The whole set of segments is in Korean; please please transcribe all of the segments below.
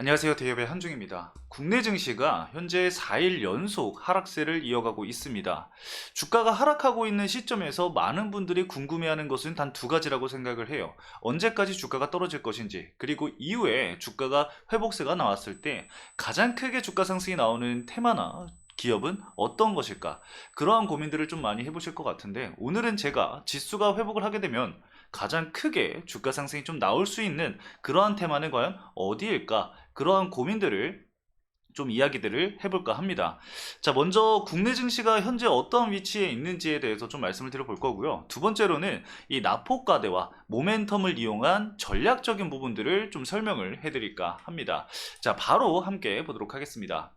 안녕하세요. 대기업의 한중입니다. 국내 증시가 현재 4일 연속 하락세를 이어가고 있습니다. 주가가 하락하고 있는 시점에서 많은 분들이 궁금해하는 것은 단 두 가지라고 생각을 해요. 언제까지 주가가 떨어질 것인지, 그리고 이후에 주가가 회복세가 나왔을 때 가장 크게 주가 상승이 나오는 테마나 기업은 어떤 것일까? 그러한 고민들을 좀 많이 해보실 것 같은데, 오늘은 제가 지수가 회복을 하게 되면 가장 크게 주가 상승이 좀 나올 수 있는 그러한 테마는 과연 어디일까? 그러한 고민들을 좀 이야기들을 해볼까 합니다. 자, 먼저 국내 증시가 현재 어떠한 위치에 있는지에 대해서 좀 말씀을 드려볼 거고요. 두 번째로는 이 낙폭과대와 모멘텀을 이용한 전략적인 부분들을 좀 설명을 해드릴까 합니다. 자, 바로 함께 보도록 하겠습니다.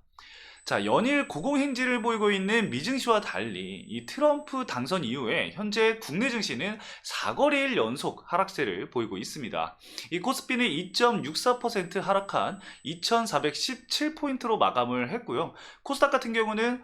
자, 연일 고공행진을 보이고 있는 미증시와 달리 이 트럼프 당선 이후에 현재 국내 증시는 4거래일 연속 하락세를 보이고 있습니다. 이 코스피는 2.64% 하락한 2417포인트로 마감을 했고요. 코스닥 같은 경우는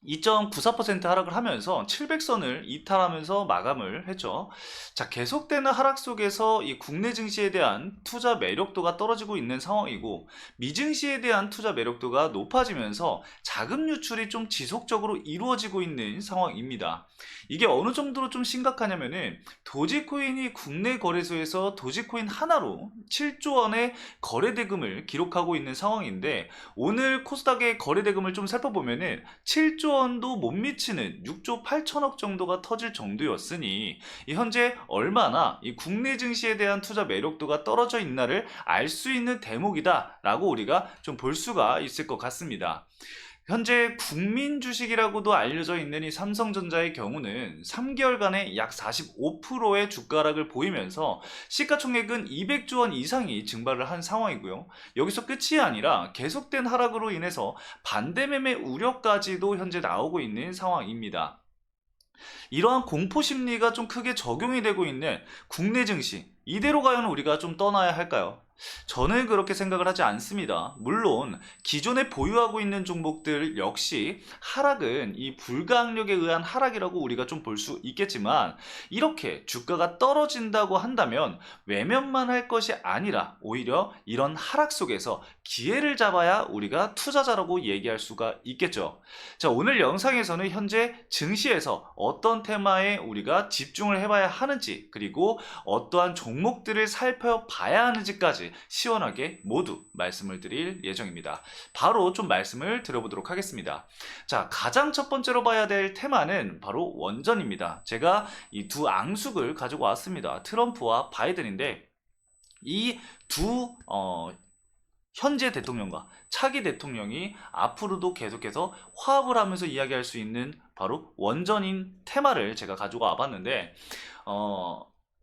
2.94% 하락을 하면서 700선을 이탈하면서 마감을 했죠. 자, 계속되는 하락 속에서 이 국내 증시에 대한 투자 매력도가 떨어지고 있는 상황이고, 미증시에 대한 투자 매력도가 높아지면서 자금 유출이 좀 지속적으로 이루어지고 있는 상황입니다. 이게 어느 정도로 좀 심각하냐면은, 도지코인이 국내 거래소에서 도지코인 하나로 7조 원의 거래대금을 기록하고 있는 상황인데, 오늘 코스닥의 거래대금을 좀 살펴보면은 7조 원도 못 미치는 6조 8천억 정도가 터질 정도였으니, 현재 얼마나 이 국내 증시에 대한 투자 매력도가 떨어져 있나를 알 수 있는 대목이다 라고 우리가 좀 볼 수가 있을 것 같습니다. 현재 국민 주식이라고도 알려져 있는 이 삼성전자의 경우는 3개월간에 약 45%의 주가락을 보이면서 시가총액은 200조 원 이상이 증발을 한 상황이고요. 여기서 끝이 아니라 계속된 하락으로 인해서 반대매매 우려까지도 현재 나오고 있는 상황입니다. 이러한 공포 심리가 좀 크게 적용이 되고 있는 국내 증시, 이대로 과연 우리가 좀 떠나야 할까요? 저는 그렇게 생각을 하지 않습니다. 물론 기존에 보유하고 있는 종목들 역시 하락은 이 불가항력에 의한 하락이라고 우리가 좀 볼 수 있겠지만, 이렇게 주가가 떨어진다고 한다면 외면만 할 것이 아니라 오히려 이런 하락 속에서 기회를 잡아야 우리가 투자자라고 얘기할 수가 있겠죠. 자, 오늘 영상에서는 현재 증시에서 어떤 테마에 우리가 집중을 해봐야 하는지, 그리고 어떠한 종목들을 살펴봐야 하는지까지 시원하게 모두 말씀을 드릴 예정입니다. 바로 좀 말씀을 드려보도록 하겠습니다. 자, 가장 첫 번째로 봐야 될 테마는 바로 원전입니다. 제가 이 두 앙숙을 가지고 왔습니다. 트럼프와 바이든인데, 이 두 현재 대통령과 차기 대통령이 앞으로도 계속해서 화합을 하면서 이야기할 수 있는 바로 원전인 테마를 제가 가지고 와봤는데,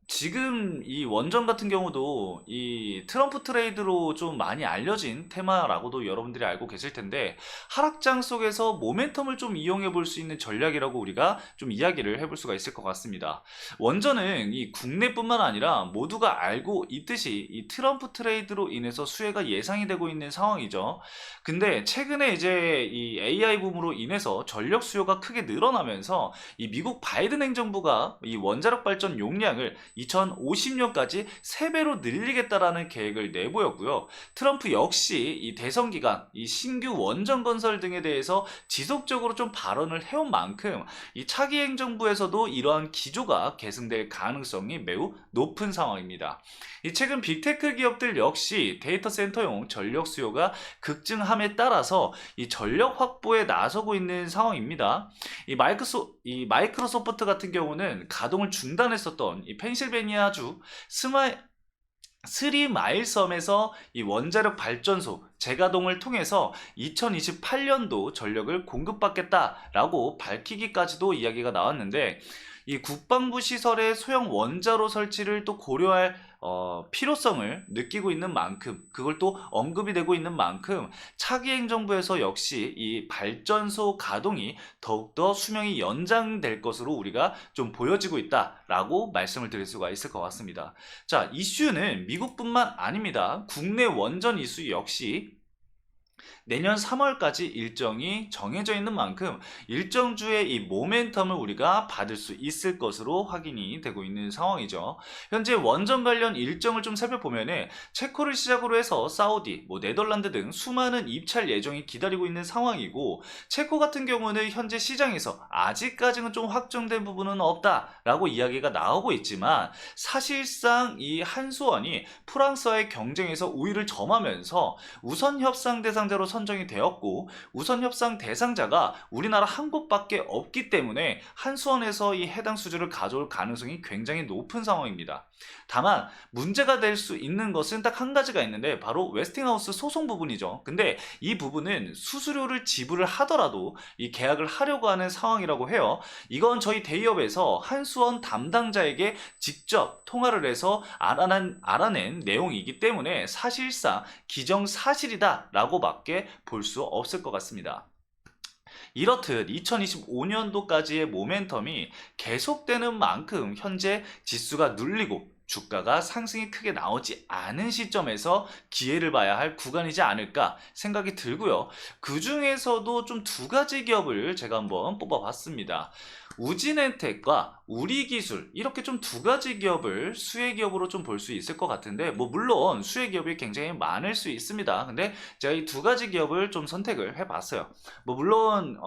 지금 이 원전 같은 경우도 이 트럼프 트레이드로 좀 많이 알려진 테마라고도 여러분들이 알고 계실 텐데, 하락장 속에서 모멘텀을 좀 이용해 볼 수 있는 전략이라고 우리가 좀 이야기를 해볼 수가 있을 것 같습니다. 원전은 이 국내뿐만 아니라 모두가 알고 있듯이 이 트럼프 트레이드로 인해서 수혜가 예상이 되고 있는 상황이죠. 근데 최근에 이제 이 AI 붐으로 인해서 전력 수요가 크게 늘어나면서 이 미국 바이든 행정부가 이 원자력 발전 용량을 2050년까지 3배로 늘리겠다라는 계획을 내보였고요. 트럼프 역시 이 대선 기간 이 신규 원전 건설 등에 대해서 지속적으로 좀 발언을 해온 만큼 이 차기 행정부에서도 이러한 기조가 계승될 가능성이 매우 높은 상황입니다. 이 최근 빅테크 기업들 역시 데이터 센터용 전력 수요가 급증함에 따라서 이 전력 확보에 나서고 있는 상황입니다. 이 마이크로소프트 같은 경우는 가동을 중단했었던 이 펜실베니아주 스리마일섬에서 이 원자력 발전소 재가동을 통해서 2028년도 전력을 공급받겠다라고 밝히기까지도 이야기가 나왔는데, 이 국방부 시설의 소형 원자로 설치를 또 고려할 필요성을 느끼고 있는 만큼, 그걸 또 언급이 되고 있는 만큼 차기 행정부에서 역시 이 발전소 가동이 더욱더 수명이 연장될 것으로 우리가 좀 보여지고 있다라고 말씀을 드릴 수가 있을 것 같습니다. 자, 이슈는 미국뿐만 아닙니다. 국내 원전 이슈 역시 내년 3월까지 일정이 정해져 있는 만큼 일정 주의 이 모멘텀을 우리가 받을 수 있을 것으로 확인이 되고 있는 상황이죠. 현재 원전 관련 일정을 좀 살펴보면은 체코를 시작으로 해서 사우디, 네덜란드 등 수많은 입찰 예정이 기다리고 있는 상황이고, 체코 같은 경우는 현재 시장에서 아직까지는 좀 확정된 부분은 없다라고 이야기가 나오고 있지만, 사실상 이 한수원이 프랑스와의 경쟁에서 우위를 점하면서 우선 협상 대상자로 선정이 되었고, 우선 협상 대상자가 우리나라 한 곳밖에 없기 때문에 한수원에서 이 해당 수주를 가져올 가능성이 굉장히 높은 상황입니다. 다만 문제가 될 수 있는 것은 딱 한 가지가 있는데, 바로 웨스팅하우스 소송 부분이죠. 근데 이 부분은 수수료를 지불을 하더라도 이 계약을 하려고 하는 상황이라고 해요. 이건 저희 대기업에서 한수원 담당자에게 직접 통화를 해서 알아낸 내용이기 때문에 사실상 기정사실이다 라고밖에 볼 수 없을 것 같습니다. 이렇듯 2025년도까지의 모멘텀이 계속되는 만큼 현재 지수가 눌리고 주가가 상승이 크게 나오지 않은 시점에서 기회를 봐야 할 구간이지 않을까 생각이 들고요. 그 중에서도 좀 두 가지 기업을 제가 한번 뽑아봤습니다. 우진엔텍과 우리기술, 이렇게 좀 두 가지 기업을 수혜 기업으로 좀 볼 수 있을 것 같은데, 물론 수혜 기업이 굉장히 많을 수 있습니다. 근데 제가 이 두 가지 기업을 좀 선택을 해봤어요. 물론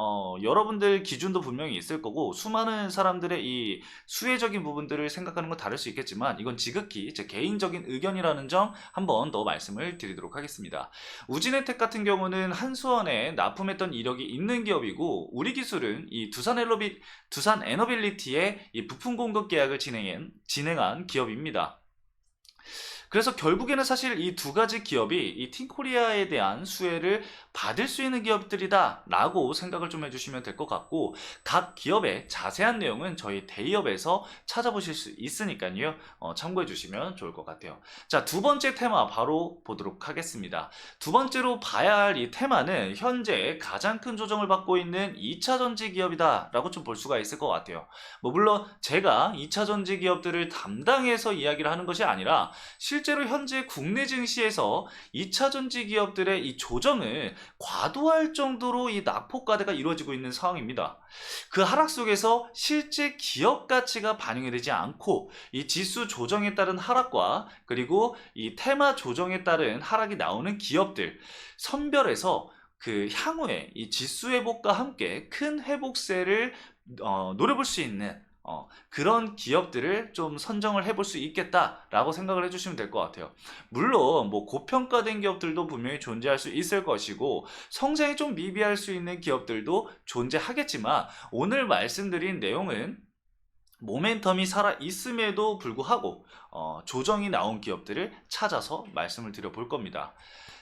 여러분들 기준도 분명히 있을 거고, 수많은 사람들의 이 수혜적인 부분들을 생각하는 건 다를 수 있겠지만, 이건 지극히 제 개인적인 의견이라는 점 한번 더 말씀을 드리도록 하겠습니다. 우진엔텍 같은 경우는 한수원에 납품했던 이력이 있는 기업이고, 우리기술은 이 두산 에너빌리티의 이 부품 공급 계약을 진행한 기업입니다. 그래서 결국에는 사실 이 두 가지 기업이 이 틴코리아에 대한 수혜를 받을 수 있는 기업들이다 라고 생각을 좀 해주시면 될 것 같고, 각 기업의 자세한 내용은 저희 대기업에서 찾아보실 수 있으니까요, 참고해 주시면 좋을 것 같아요. 자, 두 번째 테마 바로 보도록 하겠습니다. 두 번째로 봐야 할 이 테마는 현재 가장 큰 조정을 받고 있는 2차전지 기업이다 라고 좀 볼 수가 있을 것 같아요. 물론 제가 2차전지 기업들을 담당해서 이야기를 하는 것이 아니라, 실제로 현재 국내 증시에서 2차전지 기업들의 이 조정을 과도할 정도로 이 낙폭과대가 이루어지고 있는 상황입니다. 그 하락 속에서 실제 기업 가치가 반영이 되지 않고, 이 지수 조정에 따른 하락과 그리고 이 테마 조정에 따른 하락이 나오는 기업들 선별해서 그 향후에 이 지수 회복과 함께 큰 회복세를 노려볼 수 있는 그런 기업들을 좀 선정을 해볼 수 있겠다라고 생각을 해주시면 될 것 같아요. 물론 고평가된 기업들도 분명히 존재할 수 있을 것이고, 성장이 좀 미비할 수 있는 기업들도 존재하겠지만, 오늘 말씀드린 내용은 모멘텀이 살아 있음에도 불구하고 조정이 나온 기업들을 찾아서 말씀을 드려볼 겁니다.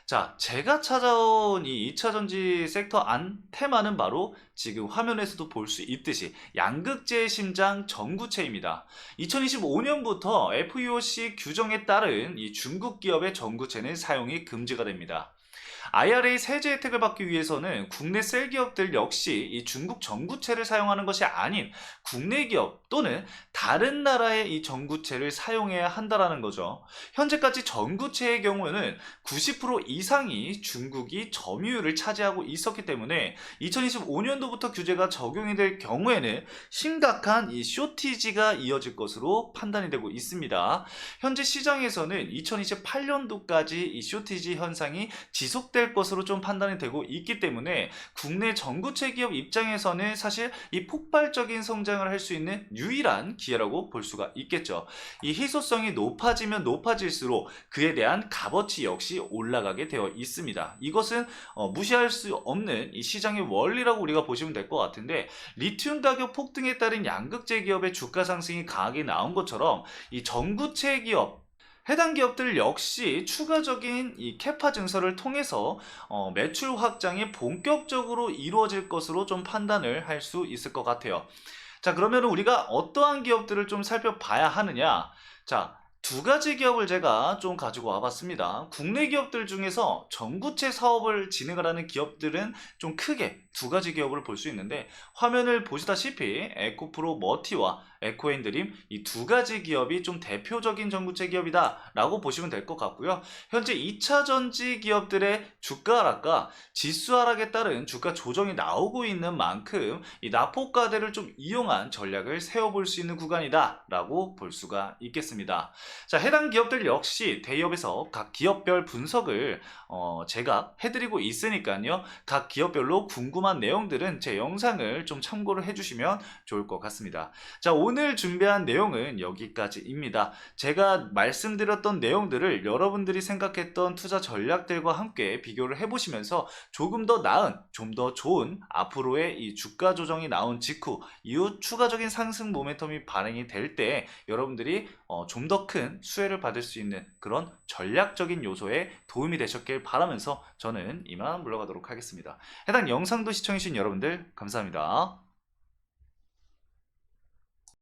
자, 제가 찾아온 이 2차전지 섹터 안 테마는 바로 지금 화면에서도 볼 수 있듯이 양극재의 심장 전구체입니다. 2025년부터 FEOC 규정에 따른 이 중국 기업의 전구체는 사용이 금지가 됩니다. IRA 세제 혜택을 받기 위해서는 국내 셀 기업들 역시 이 중국 전구체를 사용하는 것이 아닌 국내 기업 또는 다른 나라의 이 전구체를 사용해야 한다는 거죠. 현재까지 전구체의 경우에는 90% 이상이 중국이 점유율을 차지하고 있었기 때문에 2025년도부터 규제가 적용이 될 경우에는 심각한 이 쇼티지가 이어질 것으로 판단이 되고 있습니다. 현재 시장에서는 2028년도까지 이 쇼티지 현상이 지속될 것으로 좀 판단이 되고 있기 때문에, 국내 전구체 기업 입장에서는 사실 이 폭발적인 성장을 할 수 있는 유일한 기회라고 볼 수가 있겠죠. 이 희소성이 높아지면 높아질수록 그에 대한 값어치 역시 올라가게 되어 있습니다. 이것은 무시할 수 없는 이 시장의 원리라고 우리가 보시면 될 것 같은데, 리튬 가격 폭등에 따른 양극재 기업의 주가 상승이 강하게 나온 것처럼 이 전구체 기업, 해당 기업들 역시 추가적인 이 캐파 증설을 통해서 매출 확장이 본격적으로 이루어질 것으로 좀 판단을 할 수 있을 것 같아요. 자, 그러면 우리가 어떠한 기업들을 좀 살펴봐야 하느냐? 자, 두 가지 기업을 제가 좀 가지고 와봤습니다. 국내 기업들 중에서 전구체 사업을 진행을 하는 기업들은 좀 크게 두 가지 기업을 볼 수 있는데, 화면을 보시다시피 에코프로 머티와 에코앤드림, 이 두 가지 기업이 좀 대표적인 전구체 기업이다 라고 보시면 될 것 같고요. 현재 2차 전지 기업들의 주가 하락과 지수 하락에 따른 주가 조정이 나오고 있는 만큼 이 낙폭과대를 좀 이용한 전략을 세워볼 수 있는 구간이다 라고 볼 수가 있겠습니다. 자, 해당 기업들 역시 대기업에서 각 기업별 분석을 제가 해드리고 있으니까요. 각 기업별로 궁금한 내용들은 제 영상을 좀 참고를 해주시면 좋을 것 같습니다. 자, 오늘 준비한 내용은 여기까지입니다. 제가 말씀드렸던 내용들을 여러분들이 생각했던 투자 전략들과 함께 비교를 해보시면서 조금 더 나은, 좀 더 좋은 앞으로의 이 주가 조정이 나온 직후 이후 추가적인 상승 모멘텀이 발행이 될 때 여러분들이 좀 더 큰 수혜를 받을 수 있는 그런 전략적인 요소에 도움이 되셨길 바라면서 저는 이만 물러가도록 하겠습니다. 해당 영상도 시청해주신 여러분들 감사합니다.